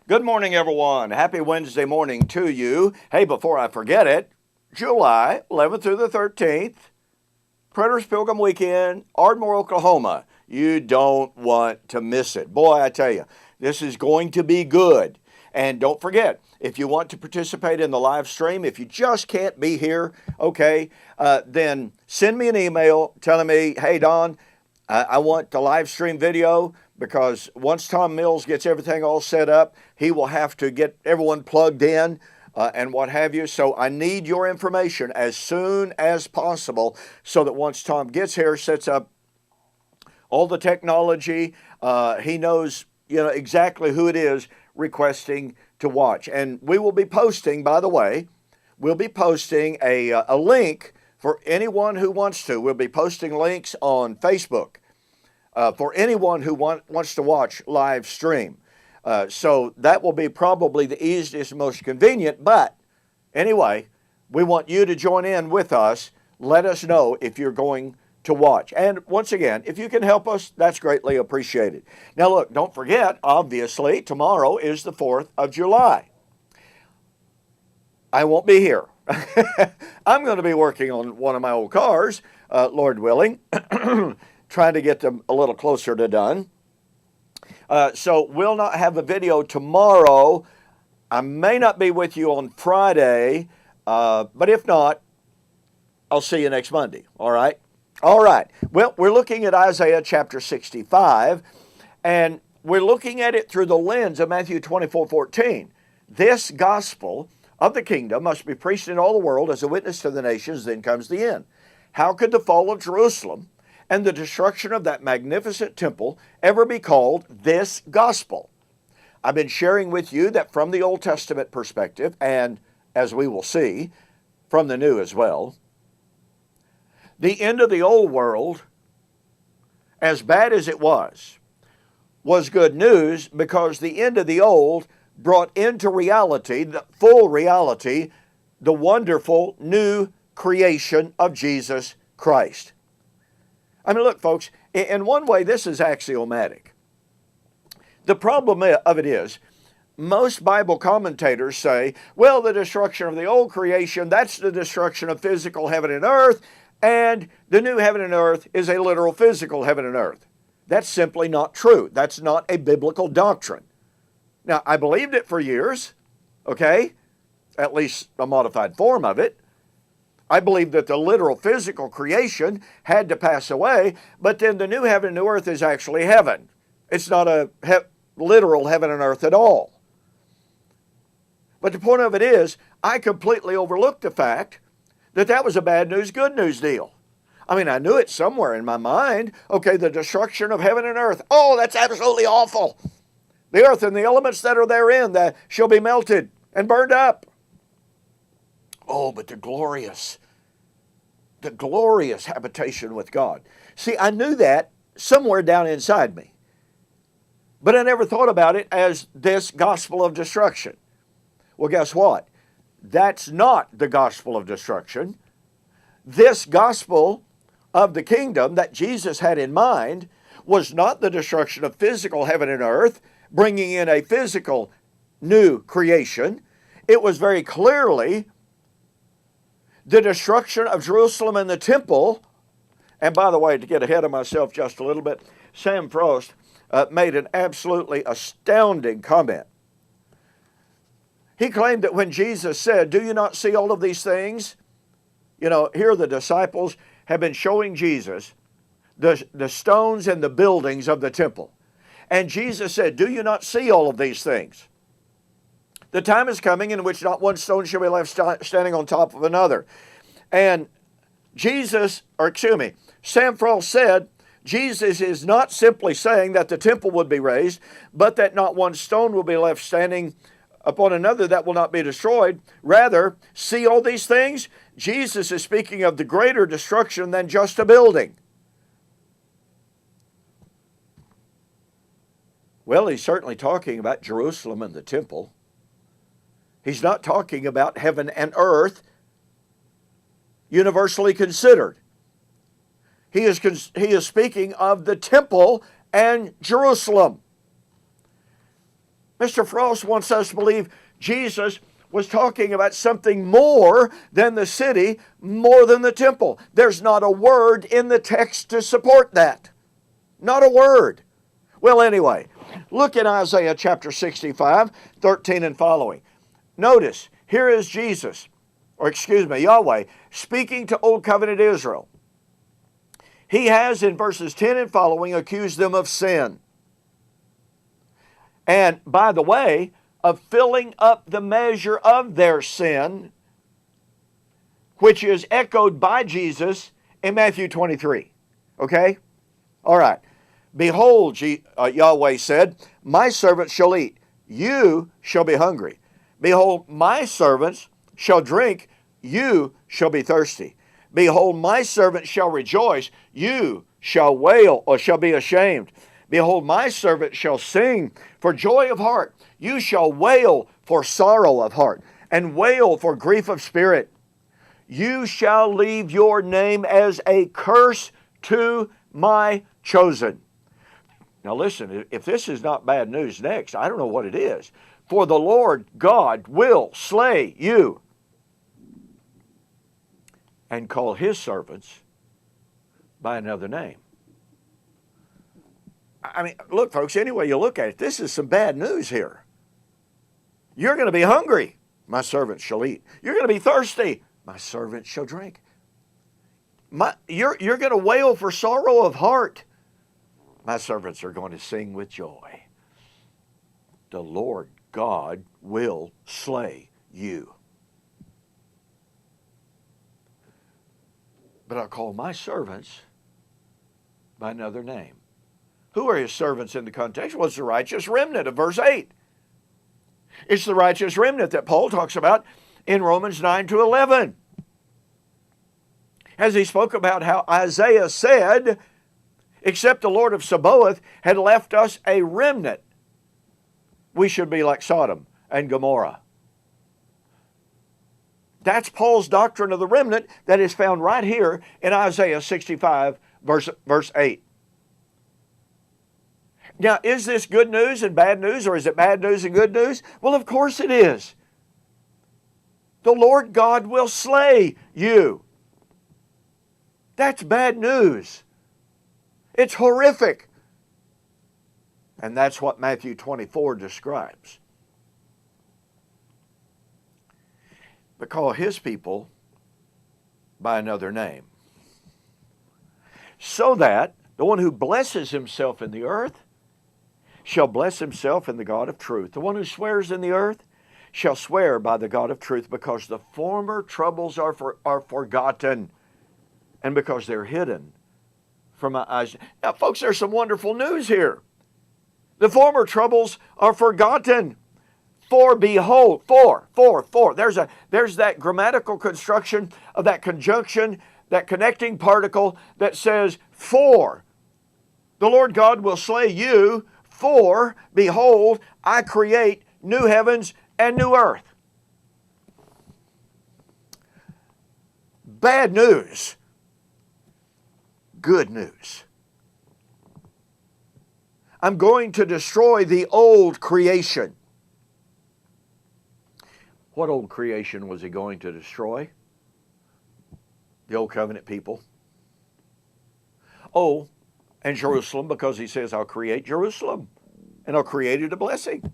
Good morning, everyone. Happy Wednesday morning to you. Hey, before I forget it, July 11th through the 13th, Predators Pilgrim Weekend, Ardmore, Oklahoma. You don't want to miss it. Boy, I tell you, this is going to be good. And don't forget, if you want to participate in the live stream, if you just can't be here, okay, then send me an email telling me, hey, Don, I want the live stream video, because once Tom Mills gets everything all set up, he will have to get everyone plugged in and what have you. So I need your information as soon as possible so that once Tom gets here, sets up all the technology, he knows exactly who it is requesting to watch. And we will be posting, by the way, we'll be posting a link for anyone who wants to. We'll be posting links on Facebook for anyone who wants to watch live stream. So that will be probably the easiest, most convenient. But anyway, we want you to join in with us. Let us know if you're going to watch. And once again, if you can help us, that's greatly appreciated. Now look, don't forget, obviously, tomorrow is the 4th of July. I won't be here. I'm going to be working on one of my old cars, Lord willing, trying to get them a little closer to done. So we'll not have a video tomorrow. I may not be with you on Friday, but if not, I'll see you next Monday, all right? All right. Well, we're looking at Isaiah chapter 65, and we're looking at it through the lens of Matthew 24:14. This gospel of the kingdom must be preached in all the world as a witness to the nations, then comes the end. How could the fall of Jerusalem and the destruction of that magnificent temple ever be called this gospel? I've been sharing with you that from the Old Testament perspective, and as we will see, from the New as well, the end of the old world, as bad as it was good news, because the end of the old brought into reality, the full reality, the wonderful new creation of Jesus Christ. I mean, look, folks, in one way, this is axiomatic. The problem of it is, most Bible commentators say, well, the destruction of the old creation, that's the destruction of physical heaven and earth, and the new heaven and earth is a literal physical heaven and earth. That's simply not true. That's not a biblical doctrine. Now, I believed it for years, okay? At least a modified form of it. I believed that the literal physical creation had to pass away, but then the new heaven and new earth is actually heaven. It's not a literal heaven and earth at all. But the point of it is, I completely overlooked the fact that that was a bad news, good news deal. I mean, I knew it somewhere in my mind. Okay, the destruction of heaven and earth. Oh, that's absolutely awful. The earth and the elements that are therein that shall be melted and burned up. Oh, but the glorious habitation with God. See, I knew that somewhere down inside me. But I never thought about it as this gospel of destruction. Well, guess what? That's not the gospel of destruction. This gospel of the kingdom that Jesus had in mind was not the destruction of physical heaven and earth, bringing in a physical new creation. It was very clearly the destruction of Jerusalem and the temple. And by the way, to get ahead of myself just a little bit, Sam Frost made an absolutely astounding comment. He claimed that when Jesus said, do you not see all of these things? You know, here the disciples have been showing Jesus the stones and the buildings of the temple. And Jesus said, do you not see all of these things? The time is coming in which not one stone shall be left standing on top of another. And Sam Frost said, Jesus is not simply saying that the temple would be razed, but that not one stone will be left standing upon another that will not be destroyed. Rather, see all these things? Jesus is speaking of the greater destruction than just a building. Well, he's certainly talking about Jerusalem and the temple. He's not talking about heaven and earth universally considered. He is speaking of the temple and Jerusalem. Mr. Frost wants us to believe Jesus was talking about something more than the city, more than the temple. There's not a word in the text to support that. Not a word. Well, anyway, look in Isaiah chapter 65, 13 and following. Notice, here is Jesus, Yahweh, speaking to Old Covenant Israel. He has, in verses 10 and following, accused them of sin. And, by the way, of filling up the measure of their sin, which is echoed by Jesus in Matthew 23. Okay? All right. Behold, Yahweh said, my servants shall eat, you shall be hungry. Behold, my servants shall drink, you shall be thirsty. Behold, my servant shall rejoice, you shall wail or shall be ashamed. Behold, my servant shall sing for joy of heart. You shall wail for sorrow of heart, and wail for grief of spirit. You shall leave your name as a curse to my chosen. Now listen, if this is not bad news next, I don't know what it is. For the Lord God will slay you and call his servants by another name. I mean, look, folks, any way you look at it, this is some bad news here. You're going to be hungry. My servants shall eat. You're going to be thirsty. My servants shall drink. You're going to wail for sorrow of heart. My servants are going to sing with joy. The Lord God will slay you. But I'll call my servants by another name. Who are his servants in the context? Well, it's the righteous remnant of verse 8. It's the righteous remnant that Paul talks about in Romans 9 to 11. As he spoke about how Isaiah said, except the Lord of Sabaoth had left us a remnant, we should be like Sodom and Gomorrah. That's Paul's doctrine of the remnant that is found right here in Isaiah 65, verse 8. Now, is this good news and bad news, or is it bad news and good news? Well, of course it is. The Lord God will slay you. That's bad news. It's horrific. And that's what Matthew 24 describes. But call his people by another name. So that the one who blesses himself in the earth shall bless himself in the God of truth. The one who swears in the earth shall swear by the God of truth, because the former troubles are forgotten, and because they're hidden from my eyes. Now, folks, there's some wonderful news here. The former troubles are forgotten. For behold, for. There's that grammatical construction of that conjunction, that connecting particle that says for. The Lord God will slay you, for behold, I create new heavens and new earth. Bad news. Good news. I'm going to destroy the old creation. What old creation was he going to destroy? The old covenant people. Oh, and Jerusalem, because he says, I'll create Jerusalem, and I'll create it a blessing.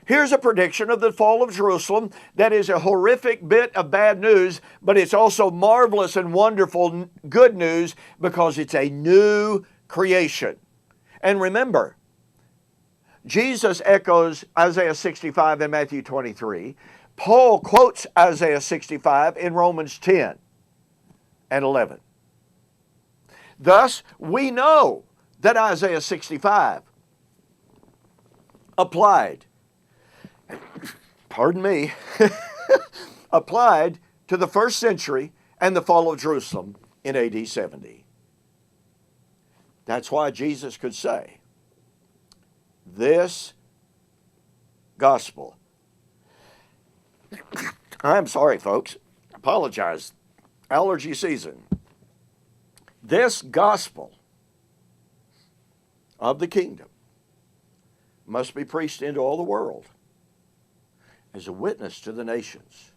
Here's a prediction of the fall of Jerusalem that is a horrific bit of bad news, but it's also marvelous and wonderful good news because it's a new creation. And remember, Jesus echoes Isaiah 65 in Matthew 23. Paul quotes Isaiah 65 in Romans 10 and 11. Thus, we know that Isaiah 65 applied, applied to the first century and the fall of Jerusalem in AD 70. That's why Jesus could say, this gospel. I'm sorry, folks. Apologize. Allergy season. This gospel of the kingdom must be preached into all the world as a witness to the nations.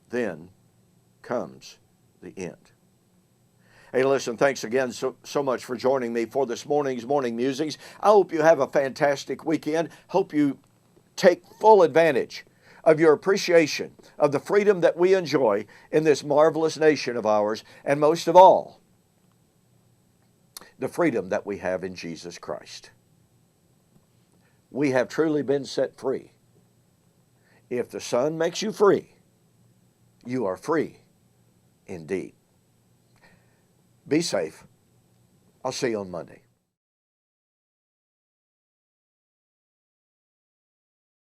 Then comes the end. Hey, listen, thanks again so much for joining me for this morning's Morning Musings. I hope you have a fantastic weekend. Hope you take full advantage of your appreciation of the freedom that we enjoy in this marvelous nation of ours, and most of all, the freedom that we have in Jesus Christ. We have truly been set free. If the Son makes you free, you are free indeed. Be safe. I'll see you on Monday.